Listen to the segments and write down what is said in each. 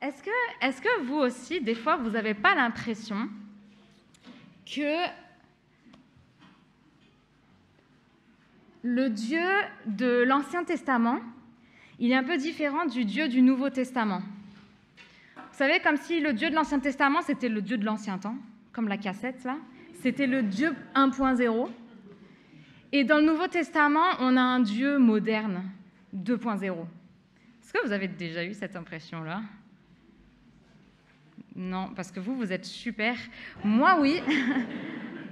Est-ce que vous aussi, des fois, vous n'avez pas l'impression que le Dieu de l'Ancien Testament, il est un peu différent du Dieu du Nouveau Testament? Vous savez, comme si le Dieu de l'Ancien Testament, c'était le Dieu de l'Ancien Temps, comme la cassette, là. C'était le Dieu 1.0. Et dans le Nouveau Testament, on a un Dieu moderne, 2.0. Est-ce que vous avez déjà eu cette impression-là? Non, parce que vous êtes super. Moi, oui.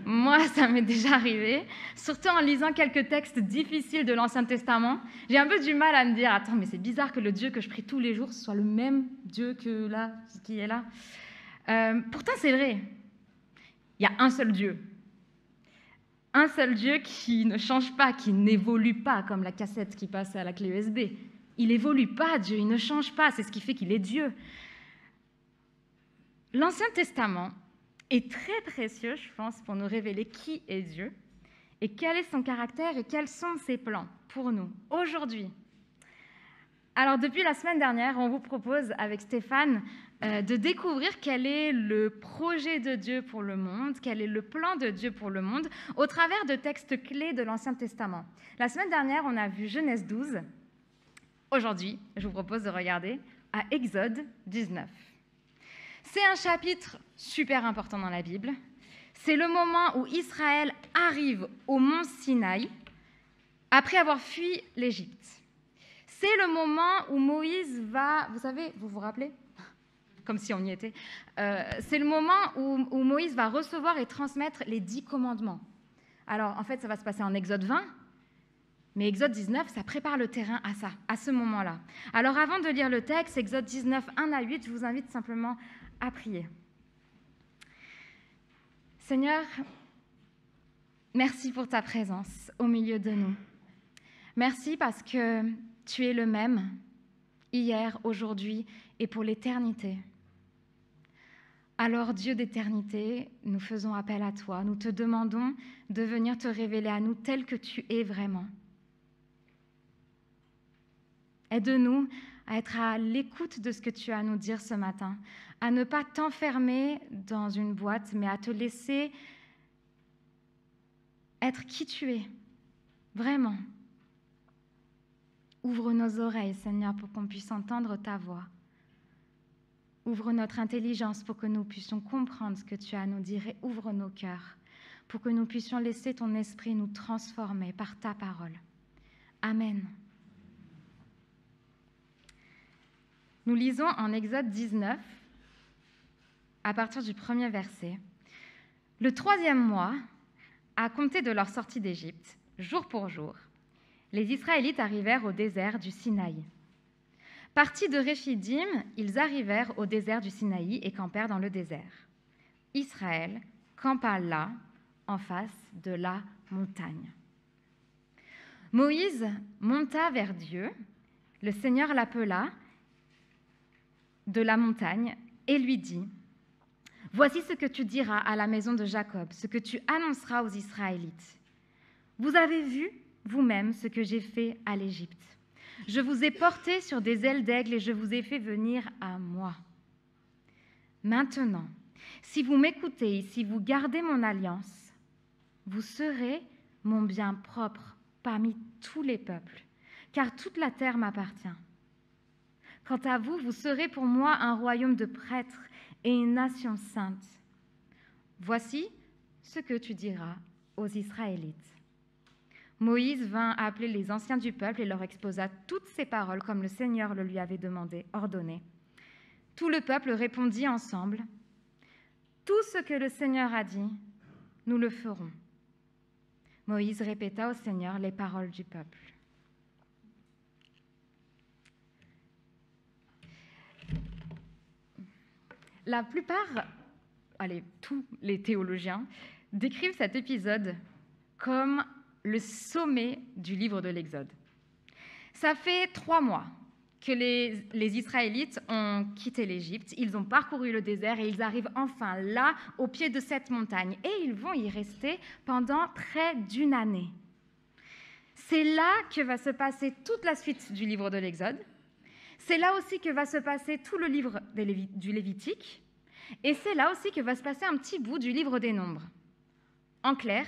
Moi, ça m'est déjà arrivé. Surtout en lisant quelques textes difficiles de l'Ancien Testament. J'ai un peu du mal à me dire, attends, mais c'est bizarre que le Dieu que je prie tous les jours soit le même Dieu que là, qui est là. Pourtant, c'est vrai. Il y a un seul Dieu. Un seul Dieu qui ne change pas, qui n'évolue pas, comme la cassette qui passe à la clé USB. Il n'évolue pas, Dieu, il ne change pas, c'est ce qui fait qu'il est Dieu. L'Ancien Testament est très précieux, je pense, pour nous révéler qui est Dieu et quel est son caractère et quels sont ses plans pour nous, aujourd'hui. Alors, depuis la semaine dernière, on vous propose, avec Stéphane, de découvrir quel est le projet de Dieu pour le monde, quel est le plan de Dieu pour le monde, au travers de textes clés de l'Ancien Testament. La semaine dernière, on a vu Genèse 12. Aujourd'hui, je vous propose de regarder à Exode 19. C'est un chapitre super important dans la Bible. C'est le moment où Israël arrive au mont Sinaï après avoir fui l'Égypte. C'est le moment où Moïse va... Vous savez, vous vous rappelez? Comme si on y était. C'est le moment où Moïse va recevoir et transmettre les 10 commandements. Alors, en fait, ça va se passer en Exode 20, mais Exode 19, ça prépare le terrain à ça, à ce moment-là. Alors, avant de lire le texte, Exode 19, 1 à 8, je vous invite simplement à prier. Seigneur, merci pour ta présence au milieu de nous. Merci parce que tu es le même, hier, aujourd'hui et pour l'éternité. Alors, Dieu d'éternité, nous faisons appel à toi. Nous te demandons de venir te révéler à nous tel que tu es vraiment. Aide-nous à être à l'écoute de ce que tu as à nous dire ce matin, à ne pas t'enfermer dans une boîte, mais à te laisser être qui tu es, vraiment. Ouvre nos oreilles, Seigneur, pour qu'on puisse entendre ta voix. Ouvre notre intelligence pour que nous puissions comprendre ce que tu as à nous dire et ouvre nos cœurs pour que nous puissions laisser ton esprit nous transformer par ta parole. Amen. Nous lisons en Exode 19, à partir du 1er verset. Le 3e mois, à compter de leur sortie d'Égypte, jour pour jour, les Israélites arrivèrent au désert du Sinaï. Partis de Réphidim, ils arrivèrent au désert du Sinaï et campèrent dans le désert. Israël campa là, en face de la montagne. Moïse monta vers Dieu. Le Seigneur l'appela de la montagne et lui dit : « Voici ce que tu diras à la maison de Jacob, ce que tu annonceras aux Israélites. Vous avez vu vous-même ce que j'ai fait à l'Égypte. Je vous ai porté sur des ailes d'aigle et je vous ai fait venir à moi. Maintenant, si vous m'écoutez et si vous gardez mon alliance, vous serez mon bien propre parmi tous les peuples, car toute la terre m'appartient. Quant à vous, vous serez pour moi un royaume de prêtres et une nation sainte. Voici ce que tu diras aux Israélites. » Moïse vint appeler les anciens du peuple et leur exposa toutes ces paroles comme le Seigneur le lui avait ordonné. Tout le peuple répondit ensemble : « Tout ce que le Seigneur a dit, nous le ferons. » Moïse répéta au Seigneur les paroles du peuple. La plupart, tous les théologiens, décrivent cet épisode comme le sommet du livre de l'Exode. Ça fait 3 mois que les Israélites ont quitté l'Égypte, ils ont parcouru le désert et ils arrivent enfin là, au pied de cette montagne. Et ils vont y rester pendant près d'1 année. C'est là que va se passer toute la suite du livre de l'Exode. C'est là aussi que va se passer tout le livre du Lévitique, et c'est là aussi que va se passer un petit bout du livre des Nombres. En clair,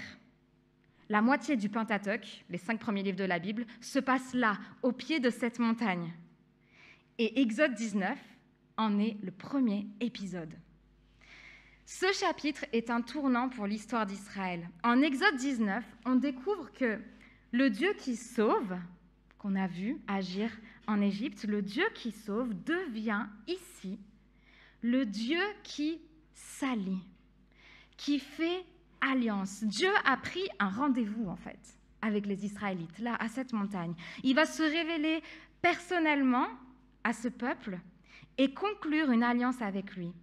la moitié du Pentateuque, les 5 premiers livres de la Bible, se passe là, au pied de cette montagne. Et Exode 19 en est le premier épisode. Ce chapitre est un tournant pour l'histoire d'Israël. En Exode 19, on découvre que le Dieu qui sauve, qu'on a vu agir en Égypte, le Dieu qui sauve devient ici le Dieu qui s'allie, qui fait alliance. Dieu a pris un rendez-vous, en fait, avec les Israélites, là, à cette montagne. Il va se révéler personnellement à ce peuple et conclure une alliance avec lui.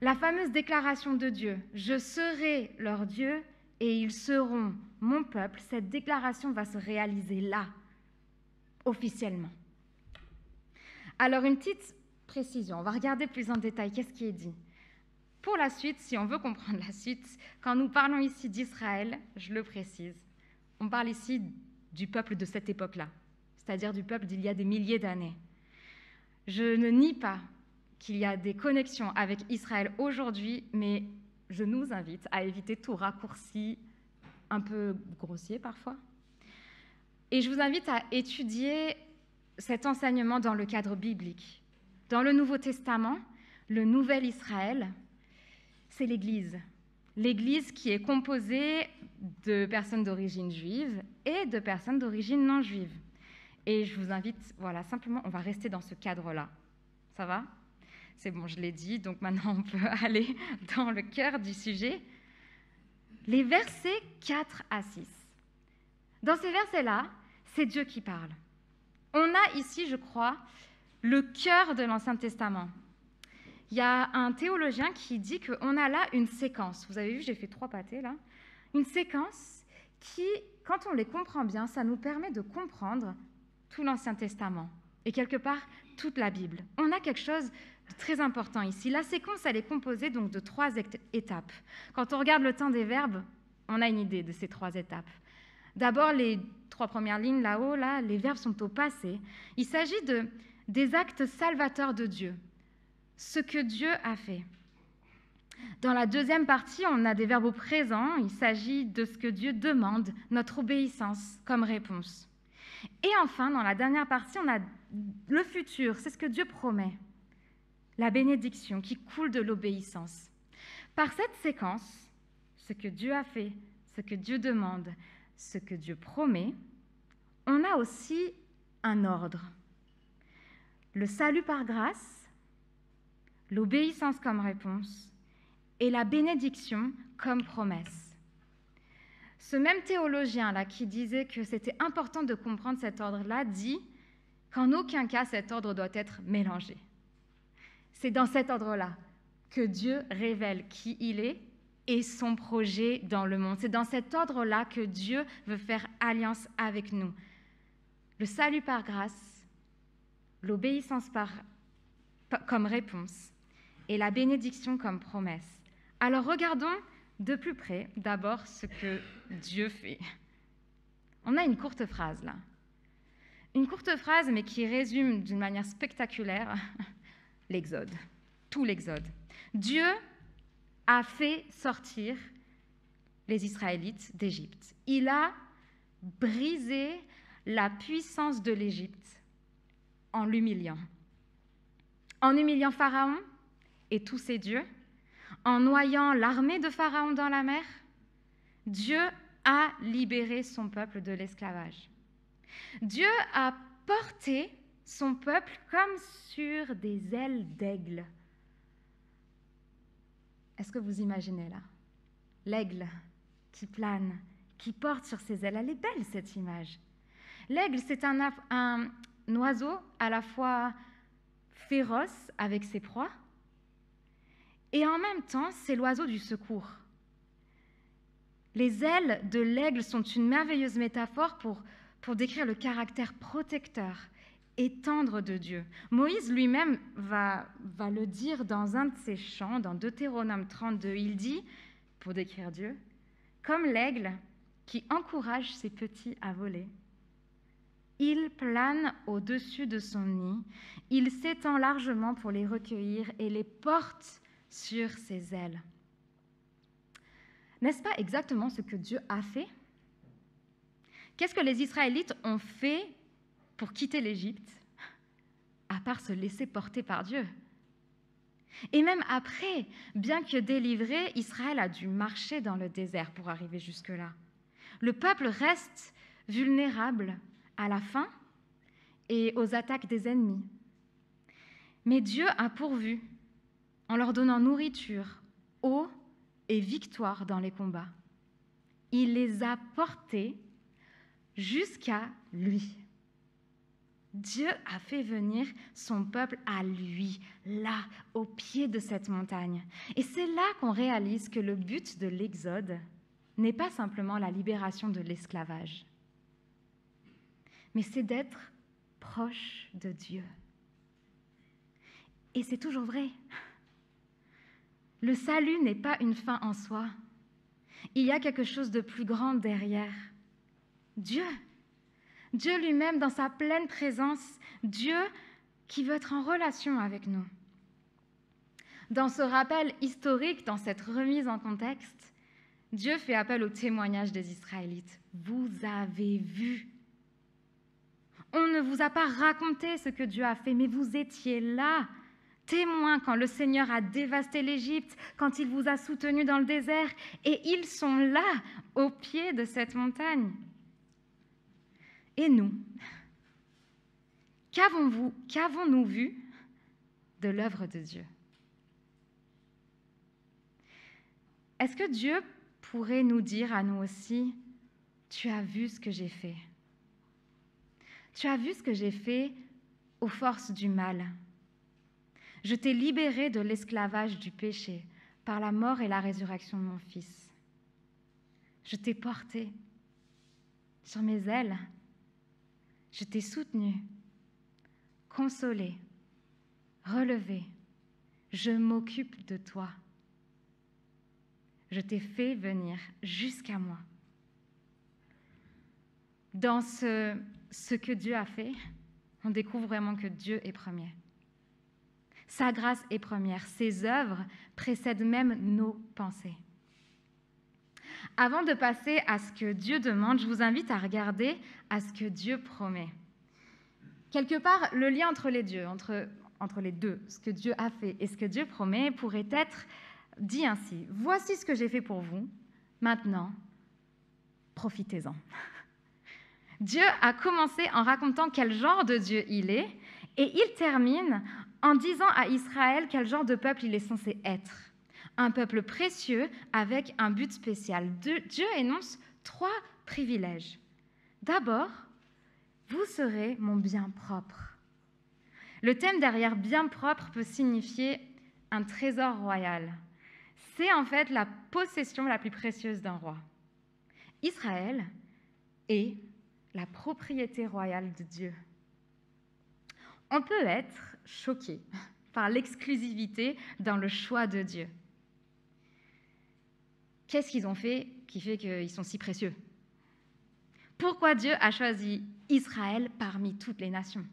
La fameuse déclaration de Dieu, « Je serai leur Dieu et ils seront mon peuple », cette déclaration va se réaliser là, officiellement. Alors, une petite précision, on va regarder plus en détail qu'est-ce qui est dit. Pour la suite, si on veut comprendre la suite, quand nous parlons ici d'Israël, je le précise, on parle ici du peuple de cette époque-là, c'est-à-dire du peuple d'il y a des milliers d'années. Je ne nie pas qu'il y a des connexions avec Israël aujourd'hui, mais je nous invite à éviter tout raccourci un peu grossier parfois. Et je vous invite à étudier cet enseignement dans le cadre biblique. Dans le Nouveau Testament, le Nouvel Israël, c'est l'Église. L'Église qui est composée de personnes d'origine juive et de personnes d'origine non juive. Et je vous invite, voilà, simplement, on va rester dans ce cadre-là. Ça va ? C'est bon, je l'ai dit, donc maintenant on peut aller dans le cœur du sujet. Les versets 4 à 6. Dans ces versets-là, c'est Dieu qui parle. On a ici, je crois, le cœur de l'Ancien Testament. Il y a un théologien qui dit qu'on a là une séquence. Vous avez vu, j'ai fait 3 pâtés là. Une séquence qui, quand on les comprend bien, ça nous permet de comprendre tout l'Ancien Testament et quelque part toute la Bible. On a quelque chose de très important ici. La séquence, elle est composée donc de 3 étapes. Quand on regarde le temps des verbes, on a une idée de ces 3 étapes. D'abord, les 3 premières lignes là-haut, là, les verbes sont au passé. Il s'agit des actes salvateurs de Dieu, ce que Dieu a fait. Dans la deuxième partie, on a des verbes au présent. Il s'agit de ce que Dieu demande, notre obéissance comme réponse. Et enfin, dans la dernière partie, on a le futur, c'est ce que Dieu promet, la bénédiction qui coule de l'obéissance. Par cette séquence, ce que Dieu a fait, ce que Dieu demande, ce que Dieu promet, on a aussi un ordre. Le salut par grâce, l'obéissance comme réponse et la bénédiction comme promesse. Ce même théologien-là qui disait que c'était important de comprendre cet ordre-là dit qu'en aucun cas cet ordre doit être mélangé. C'est dans cet ordre-là que Dieu révèle qui il est et son projet dans le monde. C'est dans cet ordre-là que Dieu veut faire alliance avec nous. Le salut par grâce, l'obéissance comme réponse et la bénédiction comme promesse. Alors regardons de plus près d'abord ce que Dieu fait. On a une courte phrase là. Une courte phrase mais qui résume d'une manière spectaculaire l'Exode, tout l'Exode. Dieu a fait sortir les Israélites d'Égypte. Il a brisé la puissance de l'Égypte en l'humiliant. En humiliant Pharaon et tous ses dieux, en noyant l'armée de Pharaon dans la mer, Dieu a libéré son peuple de l'esclavage. Dieu a porté son peuple comme sur des ailes d'aigle. Est-ce que vous imaginez là? L'aigle qui plane, qui porte sur ses ailes. Elle est belle cette image. L'aigle, c'est un oiseau à la fois féroce avec ses proies et en même temps, c'est l'oiseau du secours. Les ailes de l'aigle sont une merveilleuse métaphore pour décrire le caractère protecteur et tendre de Dieu. Moïse lui-même va le dire dans un de ses chants, dans Deutéronome 32. Il dit, pour décrire Dieu, « Comme l'aigle qui encourage ses petits à voler, Il plane au-dessus de son nid, il s'étend largement pour les recueillir et les porte sur ses ailes. N'est-ce pas exactement ce que Dieu a fait? Qu'est-ce que les Israélites ont fait pour quitter l'Égypte, à part se laisser porter par Dieu? Et même après, bien que délivré, Israël a dû marcher dans le désert pour arriver jusque-là. Le peuple reste vulnérable à la faim et aux attaques des ennemis. Mais Dieu a pourvu en leur donnant nourriture, eau et victoire dans les combats. Il les a portés jusqu'à lui. Dieu a fait venir son peuple à lui, là, au pied de cette montagne. Et c'est là qu'on réalise que le but de l'Exode n'est pas simplement la libération de l'esclavage, mais c'est d'être proche de Dieu. Et c'est toujours vrai. Le salut n'est pas une fin en soi. Il y a quelque chose de plus grand derrière. Dieu. Dieu lui-même dans sa pleine présence. Dieu qui veut être en relation avec nous. Dans ce rappel historique, dans cette remise en contexte, Dieu fait appel au témoignage des Israélites. Vous avez vu. On ne vous a pas raconté ce que Dieu a fait, mais vous étiez là, témoins quand le Seigneur a dévasté l'Égypte, quand il vous a soutenu dans le désert, et ils sont là, au pied de cette montagne. Et nous, qu'avons-nous vu de l'œuvre de Dieu? Est-ce que Dieu pourrait nous dire à nous aussi, tu as vu ce que j'ai fait? Tu as vu ce que j'ai fait aux forces du mal. Je t'ai libéré de l'esclavage du péché par la mort et la résurrection de mon Fils. Je t'ai porté sur mes ailes. Je t'ai soutenu, consolé, relevé. Je m'occupe de toi. Je t'ai fait venir jusqu'à moi. Dans ce que Dieu a fait, on découvre vraiment que Dieu est premier. Sa grâce est première. Ses œuvres précèdent même nos pensées. Avant de passer à ce que Dieu demande, je vous invite à regarder à ce que Dieu promet. Quelque part, le lien entre les deux, ce que Dieu a fait et ce que Dieu promet, pourrait être dit ainsi. Voici ce que j'ai fait pour vous. Maintenant, profitez-en. Dieu a commencé en racontant quel genre de Dieu il est, et il termine en disant à Israël quel genre de peuple il est censé être. Un peuple précieux avec un but spécial. Dieu énonce 3 privilèges. D'abord, vous serez mon bien propre. Le thème derrière bien propre peut signifier un trésor royal. C'est en fait la possession la plus précieuse d'un roi. Israël est la propriété royale de Dieu. On peut être choqué par l'exclusivité dans le choix de Dieu. Qu'est-ce qu'ils ont fait qui fait qu'ils sont si précieux? Pourquoi Dieu a choisi Israël parmi toutes les nations?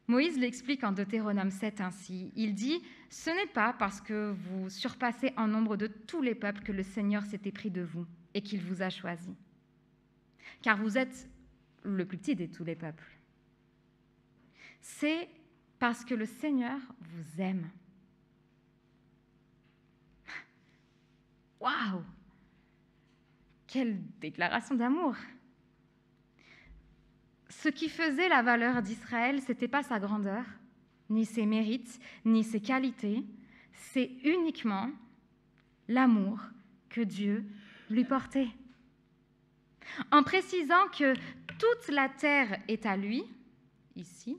Moïse l'explique en Deutéronome 7 ainsi. Il dit « Ce n'est pas parce que vous surpassez en nombre de tous les peuples que le Seigneur s'est épris de vous et qu'il vous a choisi. Car vous êtes le plus petit de tous les peuples. C'est parce que le Seigneur vous aime. » Waouh! Quelle déclaration d'amour! Ce qui faisait la valeur d'Israël, ce n'était pas sa grandeur, ni ses mérites, ni ses qualités, c'est uniquement l'amour que Dieu lui portait. En précisant que toute la terre est à lui, ici,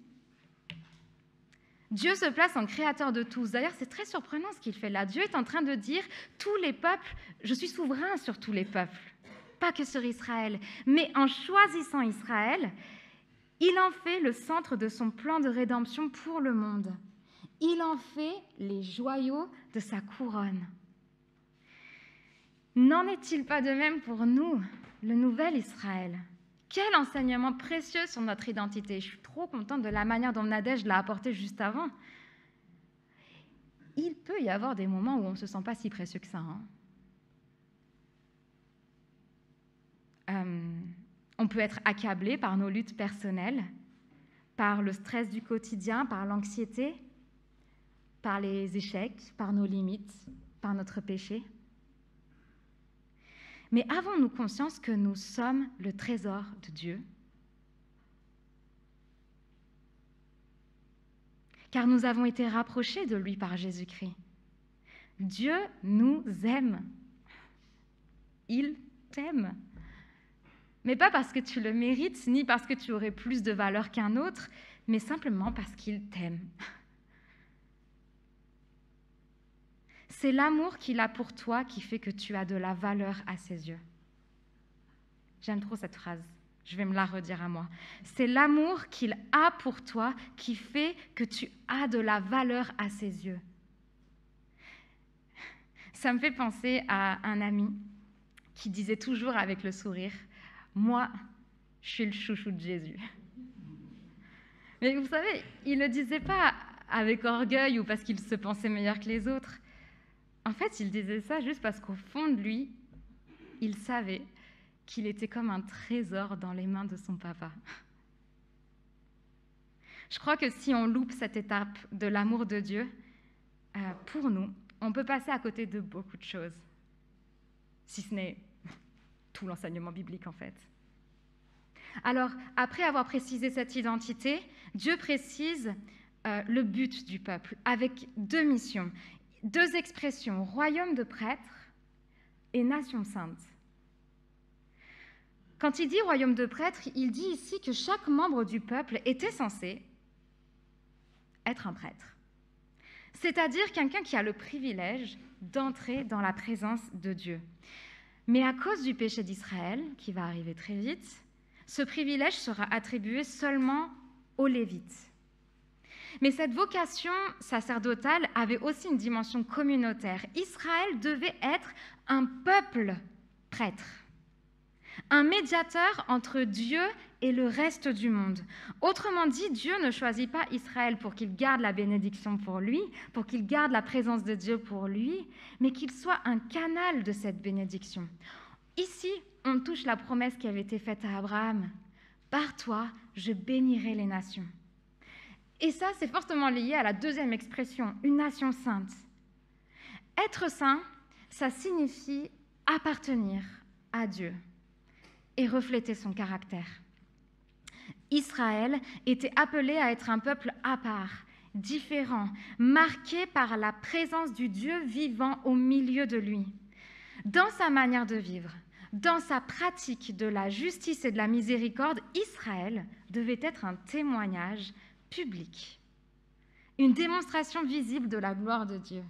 Dieu se place en créateur de tous. D'ailleurs, c'est très surprenant ce qu'il fait là. Dieu est en train de dire, tous les peuples, je suis souverain sur tous les peuples, pas que sur Israël. Mais en choisissant Israël, il en fait le centre de son plan de rédemption pour le monde. Il en fait les joyaux de sa couronne. N'en est-il pas de même pour nous, le nouvel Israël? Quel enseignement précieux sur notre identité. Je suis trop contente de la manière dont Nadège l'a apporté juste avant. Il peut y avoir des moments où on ne se sent pas si précieux que ça. On peut être accablé par nos luttes personnelles, par le stress du quotidien, par l'anxiété, par les échecs, par nos limites, par notre péché. Mais avons-nous conscience que nous sommes le trésor de Dieu? Car nous avons été rapprochés de lui par Jésus-Christ. Dieu nous aime. Il t'aime. Mais pas parce que tu le mérites, ni parce que tu aurais plus de valeur qu'un autre, mais simplement parce qu'il t'aime. C'est l'amour qu'il a pour toi qui fait que tu as de la valeur à ses yeux. J'aime trop cette phrase. Je vais me la redire à moi. C'est l'amour qu'il a pour toi qui fait que tu as de la valeur à ses yeux. Ça me fait penser à un ami qui disait toujours avec le sourire, « Moi, je suis le chouchou de Jésus. » Mais vous savez, il ne le disait pas avec orgueil ou parce qu'il se pensait meilleur que les autres. En fait, il disait ça juste parce qu'au fond de lui, il savait qu'il était comme un trésor dans les mains de son papa. Je crois que si on loupe cette étape de l'amour de Dieu, pour nous, on peut passer à côté de beaucoup de choses, si ce n'est tout l'enseignement biblique en fait. Alors, après avoir précisé cette identité, Dieu précise le but du peuple avec deux missions, deux expressions, royaume de prêtres et nation sainte. Quand il dit royaume de prêtres, il dit ici que chaque membre du peuple était censé être un prêtre. C'est-à-dire quelqu'un qui a le privilège d'entrer dans la présence de Dieu. Mais à cause du péché d'Israël, qui va arriver très vite, ce privilège sera attribué seulement aux Lévites. Mais cette vocation sacerdotale avait aussi une dimension communautaire. Israël devait être un peuple prêtre, un médiateur entre Dieu et le reste du monde. Autrement dit, Dieu ne choisit pas Israël pour qu'il garde la bénédiction pour lui, pour qu'il garde la présence de Dieu pour lui, mais qu'il soit un canal de cette bénédiction. Ici, on touche la promesse qui avait été faite à Abraham. « Par toi, je bénirai les nations ». Et ça, c'est fortement lié à la deuxième expression, une nation sainte. Être saint, ça signifie appartenir à Dieu et refléter son caractère. Israël était appelé à être un peuple à part, différent, marqué par la présence du Dieu vivant au milieu de lui. Dans sa manière de vivre, dans sa pratique de la justice et de la miséricorde, Israël devait être un témoignage public, une démonstration visible de la gloire de Dieu.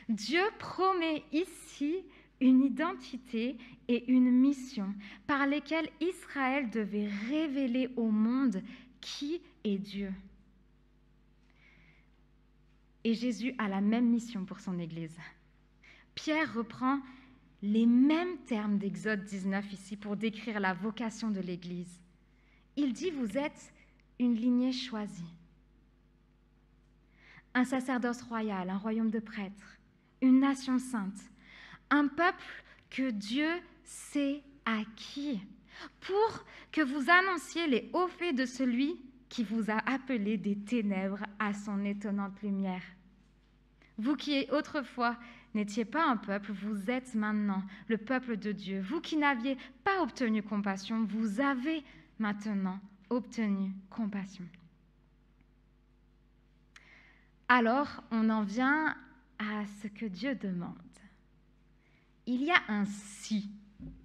Dieu promet ici une identité et une mission par lesquelles Israël devait révéler au monde qui est Dieu. Et Jésus a la même mission pour son Église. Pierre reprend les mêmes termes d'Exode 19 ici pour décrire la vocation de l'Église. Il dit « Vous êtes une lignée choisie, un sacerdoce royal, un royaume de prêtres, une nation sainte, un peuple que Dieu s'est acquis, pour que vous annonciez les hauts faits de celui qui vous a appelé des ténèbres à son étonnante lumière. Vous qui autrefois n'étiez pas un peuple, vous êtes maintenant le peuple de Dieu. Vous qui n'aviez pas obtenu compassion, vous avez maintenant obtenu compassion. » Alors, on en vient à ce que Dieu demande. Il y a un « si »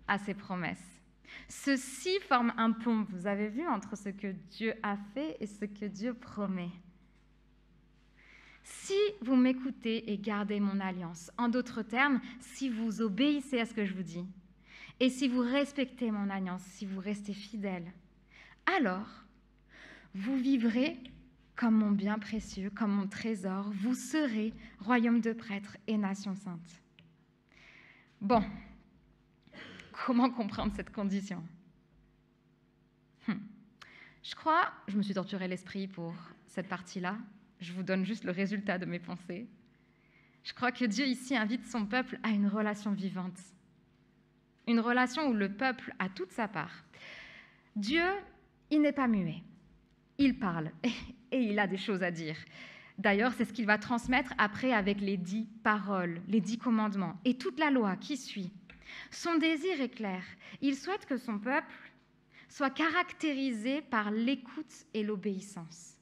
à ces promesses. Ce « si » forme un pont, vous avez vu, entre ce que Dieu a fait et ce que Dieu promet. Si vous m'écoutez et gardez mon alliance, en d'autres termes, si vous obéissez à ce que je vous dis, et si vous respectez mon alliance, si vous restez fidèles, alors vous vivrez comme mon bien précieux, comme mon trésor, vous serez royaume de prêtres et nation sainte. Bon, comment comprendre cette condition? Je me suis torturé l'esprit pour cette partie-là. Je vous donne juste le résultat de mes pensées. Je crois que Dieu ici invite son peuple à une relation vivante. Une relation où le peuple a toute sa part. Dieu, il n'est pas muet. Il parle et il a des choses à dire. D'ailleurs, c'est ce qu'il va transmettre après avec les 10 paroles, les 10 commandements et toute la loi qui suit. Son désir est clair. Il souhaite que son peuple soit caractérisé par l'écoute et l'obéissance.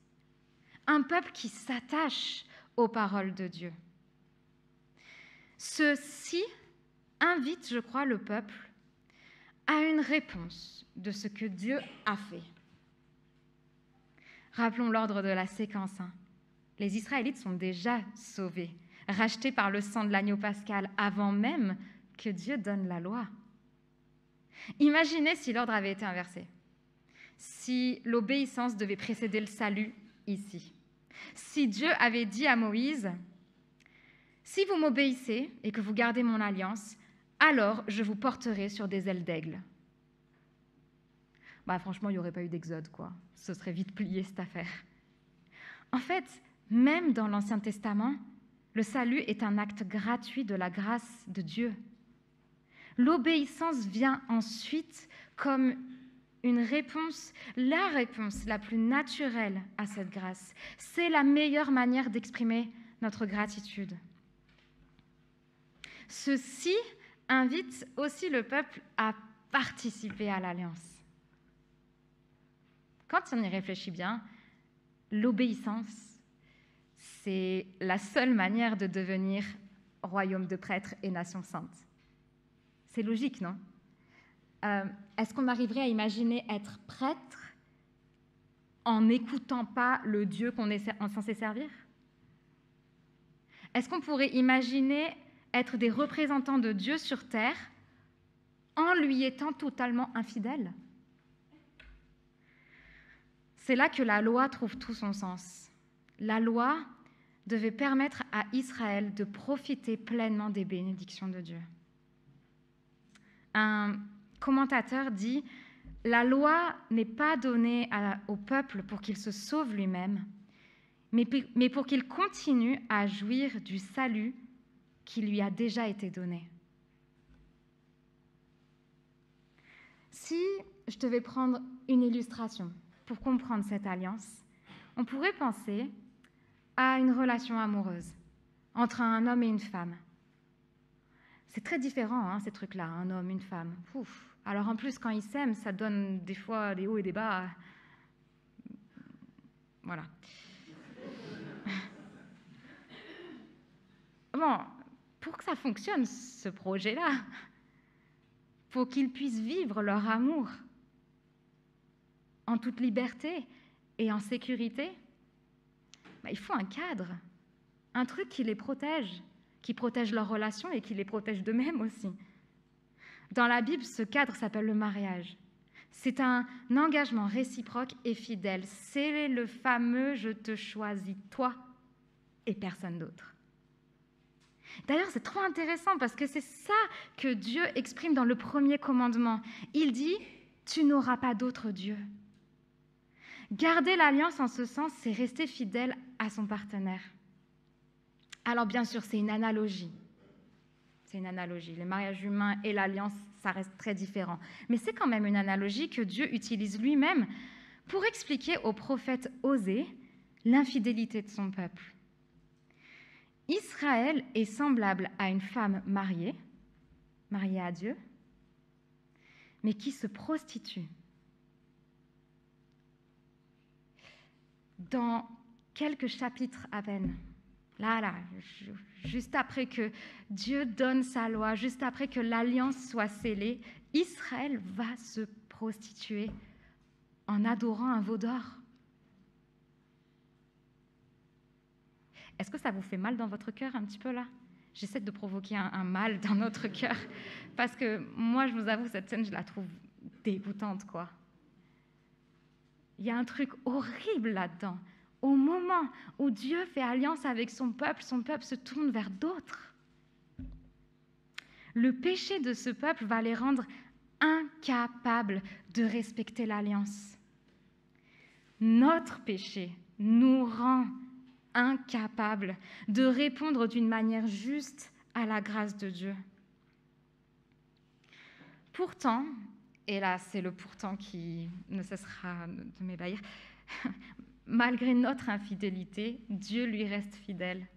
Un peuple qui s'attache aux paroles de Dieu. Ceci invite, je crois, le peuple à une réponse de ce que Dieu a fait. Rappelons l'ordre de la séquence. Les Israélites sont déjà sauvés, rachetés par le sang de l'agneau pascal avant même que Dieu donne la loi. Imaginez si l'ordre avait été inversé, si l'obéissance devait précéder le salut ici, si Dieu avait dit à Moïse « Si vous m'obéissez et que vous gardez mon alliance, alors je vous porterai sur des ailes d'aigle. » Franchement, il n'y aurait pas eu d'exode, quoi. Ce serait vite plié, cette affaire. En fait, même dans l'Ancien Testament, le salut est un acte gratuit de la grâce de Dieu. L'obéissance vient ensuite comme une réponse, la réponse la plus naturelle à cette grâce. C'est la meilleure manière d'exprimer notre gratitude. Ceci invite aussi le peuple à participer à l'alliance. Quand on y réfléchit bien, l'obéissance, c'est la seule manière de devenir royaume de prêtres et nation sainte. C'est logique, non? Est-ce qu'on arriverait à imaginer être prêtre en n'écoutant pas le Dieu qu'on est censé servir? Est-ce qu'on pourrait imaginer être des représentants de Dieu sur terre en lui étant totalement infidèles? C'est là que la loi trouve tout son sens. La loi devait permettre à Israël de profiter pleinement des bénédictions de Dieu. Un commentateur dit « La loi n'est pas donnée au peuple pour qu'il se sauve lui-même, mais pour qu'il continue à jouir du salut qui lui a déjà été donné. » Si je devais prendre une illustration pour comprendre cette alliance, on pourrait penser à une relation amoureuse entre un homme et une femme. C'est très différent, ces trucs-là, un homme, une femme. Ouf. Alors en plus, quand ils s'aiment, ça donne des fois des hauts et des bas. Voilà. Bon, pour que ça fonctionne, ce projet-là, pour qu'ils puissent vivre leur amour en toute liberté et en sécurité, il faut un cadre, un truc qui les protège, qui protège leurs relations et qui les protège d'eux-mêmes aussi. Dans la Bible, ce cadre s'appelle le mariage. C'est un engagement réciproque et fidèle. C'est le fameux « je te choisis, toi et personne d'autre ». D'ailleurs, c'est trop intéressant parce que c'est ça que Dieu exprime dans le premier commandement. Il dit « tu n'auras pas d'autre Dieu ». Garder l'alliance en ce sens, c'est rester fidèle à son partenaire. Alors bien sûr, c'est une analogie. C'est une analogie. Le mariage humain et l'alliance, ça reste très différent. Mais c'est quand même une analogie que Dieu utilise lui-même pour expliquer au prophète Osée l'infidélité de son peuple. Israël est semblable à une femme mariée à Dieu, mais qui se prostitue. Dans quelques chapitres à peine, juste après que Dieu donne sa loi, juste après que l'alliance soit scellée, Israël va se prostituer en adorant un veau d'or. Est-ce que ça vous fait mal dans votre cœur un petit peu là? J'essaie de provoquer un mal dans notre cœur parce que moi, je vous avoue, cette scène, je la trouve dégoûtante, quoi. Il y a un truc horrible là-dedans. Au moment où Dieu fait alliance avec son peuple se tourne vers d'autres. Le péché de ce peuple va les rendre incapables de respecter l'alliance. Notre péché nous rend incapables de répondre d'une manière juste à la grâce de Dieu. Pourtant, et là c'est le pourtant qui ne cessera de m'ébahir, malgré notre infidélité, Dieu lui reste fidèle.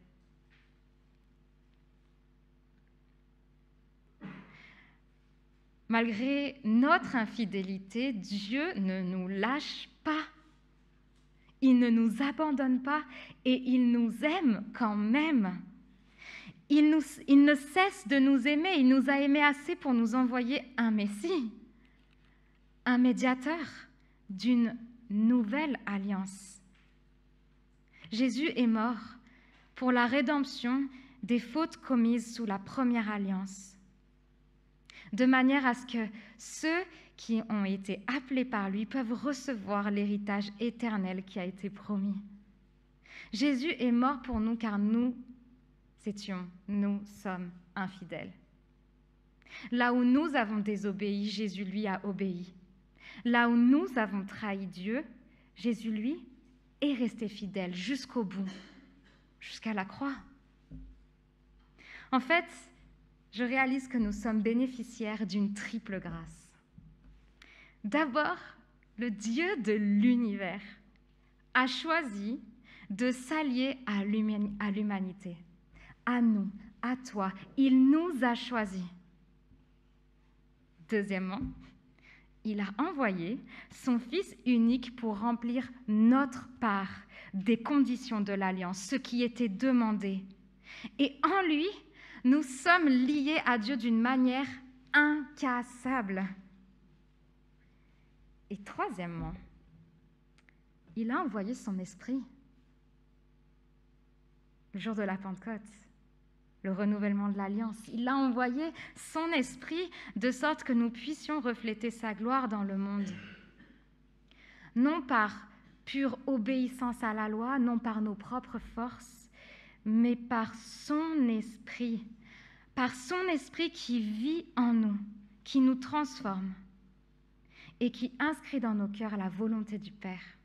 Malgré notre infidélité, Dieu ne nous lâche pas. Il ne nous abandonne pas et il nous aime quand même. Il ne cesse de nous aimer. Il nous a aimés assez pour nous envoyer un Messie, un médiateur d'une nouvelle alliance. Jésus est mort pour la rédemption des fautes commises sous la première alliance, de manière à ce que ceux qui ont été appelés par lui peuvent recevoir l'héritage éternel qui a été promis. Jésus est mort pour nous car nous sommes infidèles. Là où nous avons désobéi, Jésus lui a obéi. Là où nous avons trahi Dieu, Jésus lui est resté fidèle jusqu'au bout, jusqu'à la croix. En fait, je réalise que nous sommes bénéficiaires d'une triple grâce. D'abord, le Dieu de l'univers a choisi de s'allier à l'humanité, à nous, à toi. Il nous a choisis. Deuxièmement, il a envoyé son Fils unique pour remplir notre part des conditions de l'alliance, ce qui était demandé. Et en lui, nous sommes liés à Dieu d'une manière incassable. Et troisièmement, il a envoyé son esprit. Le jour de la Pentecôte, le renouvellement de l'Alliance, il a envoyé son esprit de sorte que nous puissions refléter sa gloire dans le monde. Non par pure obéissance à la loi, non par nos propres forces, mais par son esprit qui vit en nous, qui nous transforme et qui inscrit dans nos cœurs la volonté du Père.